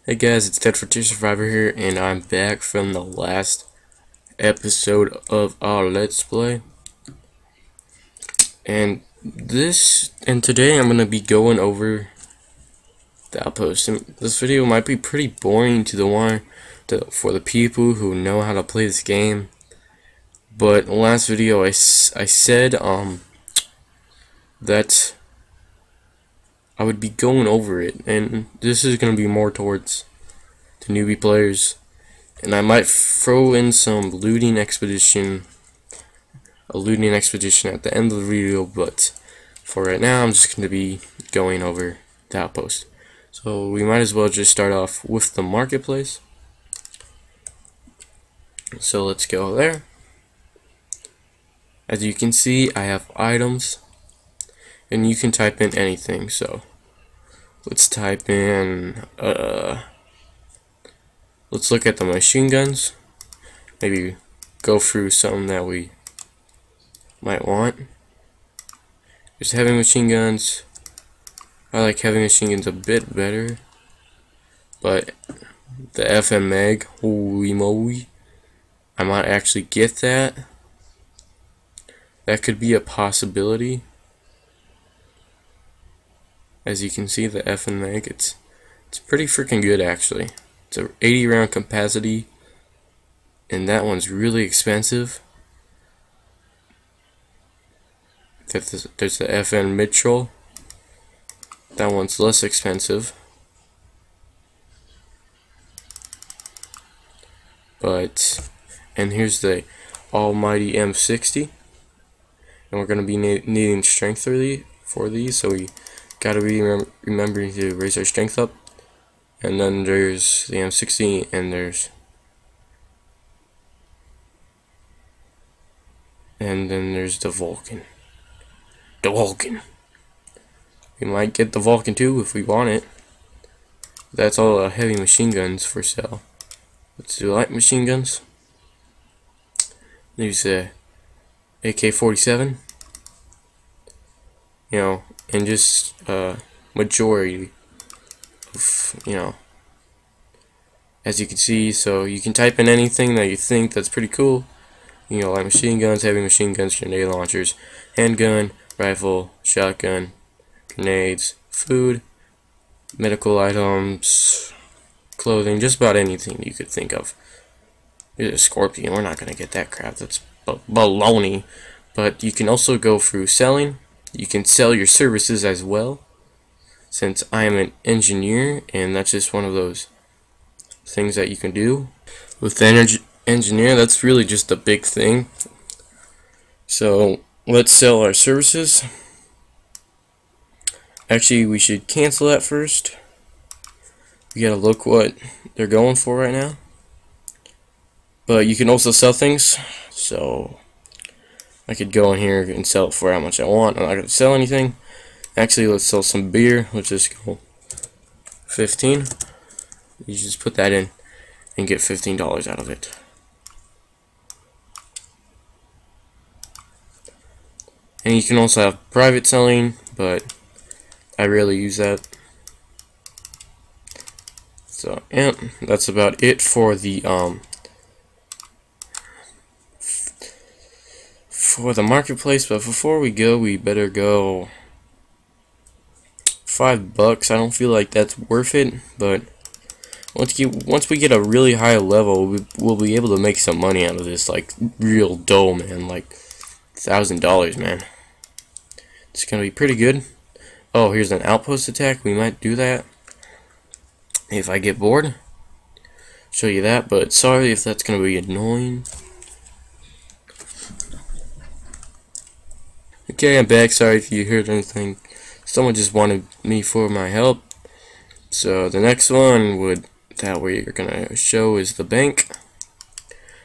Hey guys, it's DFSurvivor here, and I'm back from the last episode of our Let's Play. And today I'm gonna be going over the Outpost. And this video might be pretty boring for the people who know how to play this game. But in the last video I said that I would be going over it, and this is gonna be more towards the newbie players. And I might throw in some a looting expedition at the end of the video, but for right now I'm just going to be going over the Outpost. So we might as well just start off with the marketplace. So let's go there. As you can see, I have items, and you can type in anything. So let's type in let's look at the machine guns. Maybe go through some that we might want. There's heavy machine guns. I like heavy machine guns a bit better, but the FM Mag, holy moly, I might actually get that. That could be a possibility. As you can see, the FM Mag, it's pretty freaking good actually. It's a 80 round capacity, and that one's really expensive. There's the FN Mitchell. That one's less expensive. And here's the almighty M60. And we're going to be needing strength for these, so we got to be remembering to raise our strength up. And then there's the M60, and then there's the Vulcan. We might get the Vulcan too if we want it. That's all the heavy machine guns for sale. Let's do light machine guns. There's a AK-47. And just majority of, as you can see. So you can type in anything that you think that's pretty cool. Like machine guns, heavy machine guns, grenade launchers, handgun, rifle, shotgun, grenades, food, medical items, clothing, just about anything you could think of. There's a scorpion. We're not gonna get that crap. That's baloney. But you can also go through selling. You can sell your services as well, since I am an engineer, and that's just one of those things that you can do with the engineer. That's really just a big thing. So let's sell our services. Actually, we should cancel that first. We gotta look what they're going for right now. But you can also sell things. So I could go in here and sell it for how much I want. I'm not gonna sell anything. Actually, let's sell some beer. Let's just go 15. You just put that in and get $15 out of it. And you can also have private selling, but I rarely use that. So yeah, that's about it for the marketplace. But before we go, we better go $5. I don't feel like that's worth it, but once we get a really high level, we'll be able to make some money out of this, like real dough, man, like $1,000, man. It's gonna be pretty good. Oh, here's an outpost attack. We might do that if I get bored. Show you that, but sorry if that's gonna be annoying. Okay, I'm back. Sorry if you heard anything. Someone just wanted me for my help. So the next one that we're gonna show is the bank.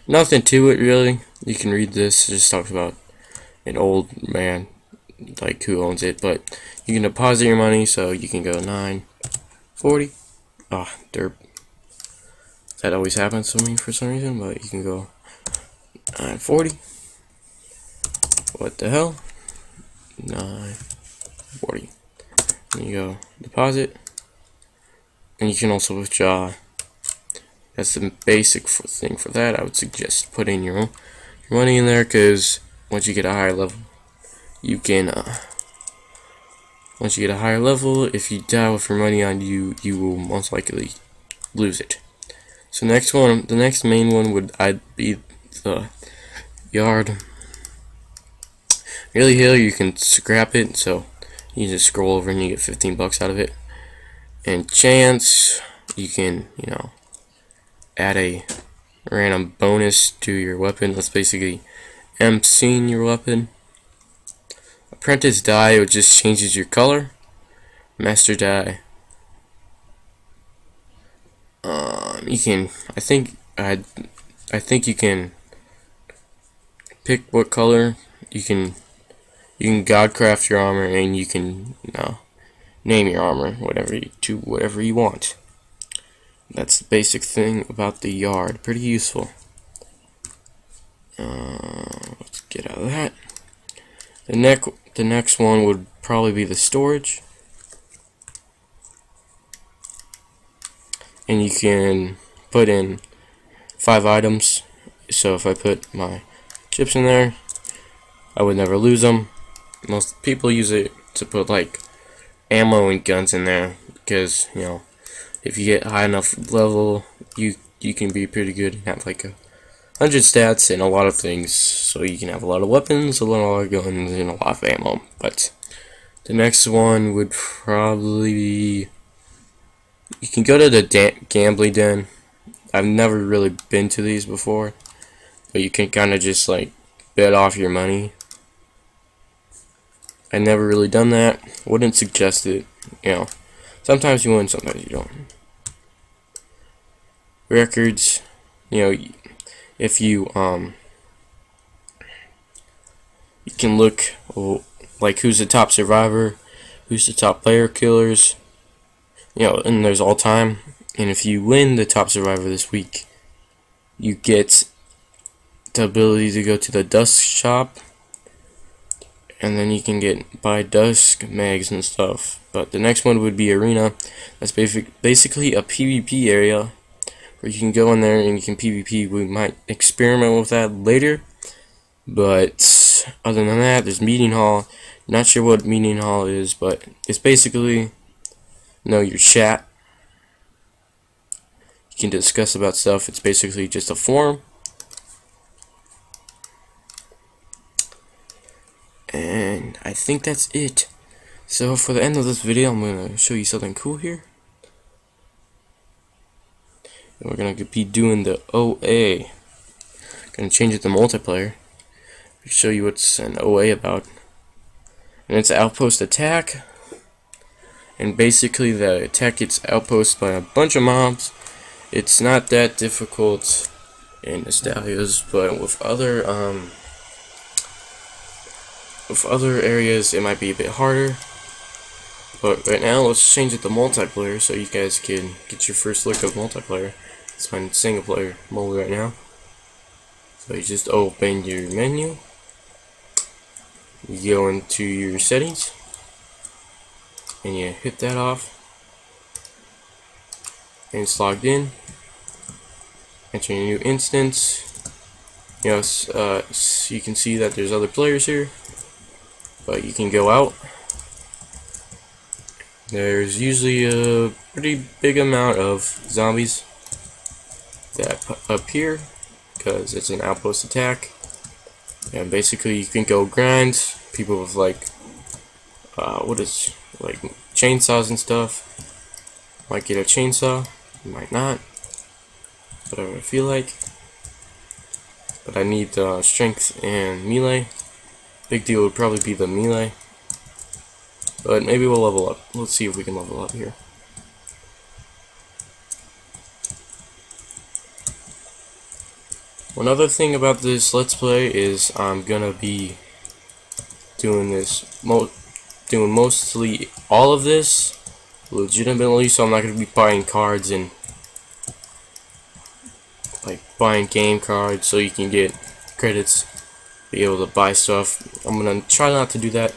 Nothing to it really. You can read this. It just talks about an old man, like who owns it, but you can deposit your money. So you can go 940. Ah, derp. That always happens to me for some reason, but you can go 940. What the hell? 940. And you go deposit. And you can also withdraw. That's the basic thing for that. I would suggest putting your money in there, because once you get a higher level, you can if you die with your money on you, you will most likely lose it. So the next main one would be the yard. Really here you can scrap it, so you just scroll over and you get 15 bucks out of it. And chance, you can, add a random bonus to your weapon. That's basically MCing your weapon. Apprentice die, it just changes your color. Master die, you can, I think you can pick what color. You can godcraft your armor, and you can name your armor whatever you want. That's the basic thing about the yard. Pretty useful. Let's get out of that. The next one would probably be the storage, and you can put in 5 items. So if I put my chips in there, I would never lose them. Most people use it to put like ammo and guns in there, because if you get high enough level, you can be pretty good and have like 100 stats and a lot of things. So you can have a lot of weapons, a lot of guns, and a lot of ammo. But the next one would probably be, you can go to the gambling den. I've never really been to these before, but you can kind of just like bet off your money. I never really done that. Wouldn't suggest it. Sometimes you win, sometimes you don't. Records, if you you can look like who's the top survivor, who's the top player killers, and there's all time. And if you win the top survivor this week, you get the ability to go to the dusk shop, and then you can buy dusk mags and stuff. But the next one would be arena. That's basically a PvP area where you can go in there and you can PvP. We might experiment with that later, but other than that, there's meeting hall. Not sure what meeting hall is, but it's basically your chat. You can discuss about stuff. It's basically just a forum. And I think that's it. So for the end of this video, I'm gonna show you something cool here. And we're gonna be doing the OA. Gonna change it to multiplayer. Show you what's an OA about. And it's Outpost attack. And basically the attack gets outposted by a bunch of mobs. It's not that difficult in Nostalias, but with other areas it might be a bit harder. But right now, let's change it to multiplayer so you guys can get your first look of multiplayer. It's my single player mode right now. So you just open your menu, you go into your settings, and you hit that off, and it's logged in. Enter a new instance. So you can see that there's other players here, but you can go out. There's usually a pretty big amount of zombies that appear because it's an outpost attack. And basically you can go grind. People with like chainsaws and stuff might get a chainsaw, might not, whatever I feel like. But I need strength and melee. Big deal would probably be the melee. But maybe we'll level up. Let's see if we can level up here. One other thing about this Let's Play is I'm gonna be doing mostly all of this legitimately, so I'm not gonna be buying cards and like buying game cards so you can get credits, be able to buy stuff. I'm gonna try not to do that.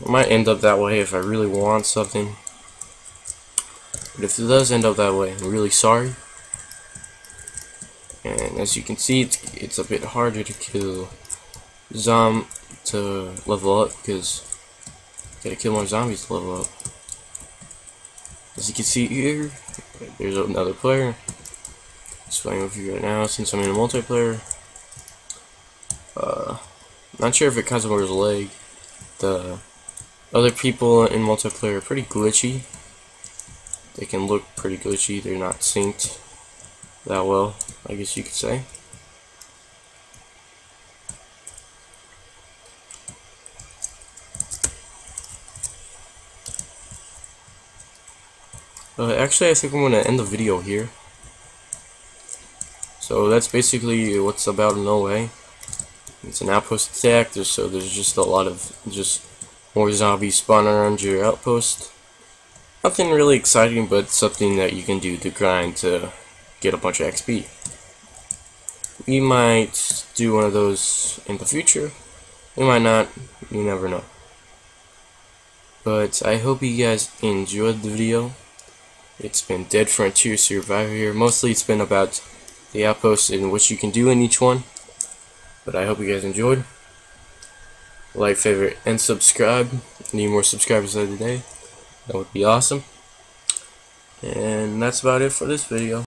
I might end up that way if I really want something. But if it does end up that way, I'm really sorry. And as you can see, it's a bit harder to kill to level up, because you gotta kill more zombies to level up. As you can see here, there's another player. Just playing with you right now since I'm in a multiplayer. Not sure if it counts as a lag. The other people in multiplayer are pretty glitchy. They can look pretty glitchy. They're not synced that well, I guess you could say. Actually, I think I'm going to end the video here. So that's basically what's about in No Way. It's an outpost attack, so there's just a lot of more zombies spawn around your outpost. Nothing really exciting, but something that you can do to grind to get a bunch of XP. We might do one of those in the future. We might not. You never know. But I hope you guys enjoyed the video. It's been Dead Frontier Survivor here. Mostly it's been about the outposts and what you can do in each one. But I hope you guys enjoyed. Like, favorite, and subscribe. Need more subscribers every day. That would be awesome. And that's about it for this video.